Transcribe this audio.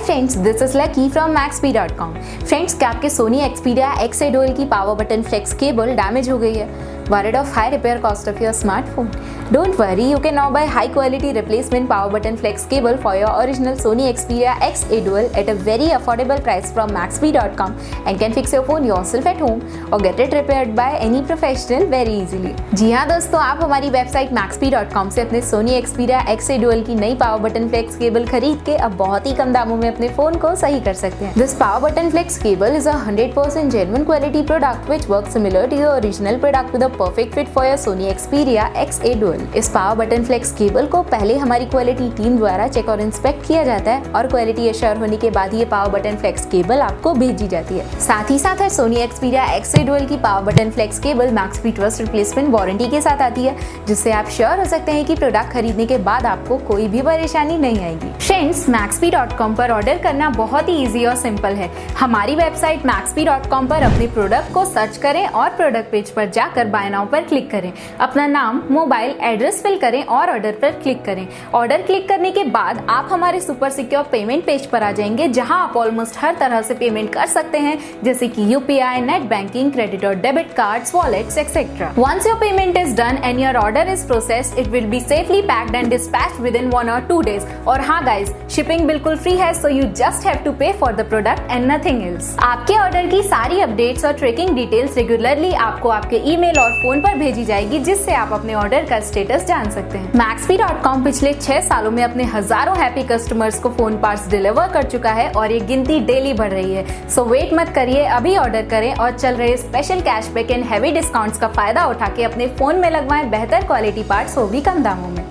Friends, this is Lucky from Maxbhi.com। Friends, क्या आपके Sony Xperia X A Dual की power button flex cable damage हो गई है? Worried of high repair cost of your smartphone? Don't worry, you can now buy high quality replacement power button flex cable for your original Sony Xperia X A-Dual at a very affordable price from Maxbhi.com and can fix your phone yourself at home or get it repaired by any professional very easily। जी हाँ दोस्तों, आप हमारी website Maxbhi.com से अपने Sony Xperia X A-Dual की नई power button flex cable खरीद के अब बहुत ही कम दामों में अपने फोन को सही कर सकते हैं। This power button flex cable is a 100% genuine quality product which works similar to your original product with a perfect fit for your Soni Xperia X A-Dual। इस पावर बटन फ्लेक्स केबल को पहले हमारी quality team द्वारा check और inspect किया जाता है और क्वालिटी एश्योर होने के बाद ये पावर बटन फ्लेक्स केबल आपको भेजी जाती है। साथ ही साथ है सोनी एक्सपीरिया एक्स A-Dual की power button flex cable Maxbhi trust replacement warranty के साथ आती है, जिससे आप श्योर हो सकते हैं कि प्रोडक्ट खरीदने के बाद आपको कोई भी परेशानी नहीं आएगी। फ्रेंड्स, Maxbhi.com पर ऑर्डर करना बहुत ही ईजी और सिंपल है। हमारी वेबसाइट Maxbhi.com पर अपने प्रोडक्ट को सर्च करें और प्रोडक्ट पेज पर जाकर बाय नाउ पर क्लिक करें, अपना नाम, मोबाइल एड्रेस फिल करें और ऑर्डर पर क्लिक करें। ऑर्डर क्लिक करने के बाद आप हमारे सुपर सिक्योर पेमेंट पेज पर आ जाएंगे, जहां आप ऑलमोस्ट हर तरह से पेमेंट कर सकते हैं, जैसे कि यूपीआई, नेट बैंकिंग, क्रेडिट और debit cards, wallets etcetera. Once your payment is done and your order is processed, it will be safely packed and dispatched within 1 or 2 days। और हाँ गाइज, शिपिंग बिल्कुल free है, so you just have to pay for the product and nothing else. आपके order की सारी updates और tracking details regularly आपको आपके ईमेल और फोन पर भेजी जाएगी, जिससे आप अपने ऑर्डर का स्टेटस जान सकते हैं। Maxbhi.com पिछले 6 सालों में अपने हजारों हैप्पी कस्टमर्स को फोन पार्ट्स डिलीवर कर चुका है और ये गिनती डेली बढ़ रही है। सो वेट मत करिए, अभी ऑर्डर करें और चल रहे special cashback and heavy discounts का फायदा उठा के अपने फोन में लगवाएं बेहतर क्वालिटी पार्ट्स, वो भी कम दामों में।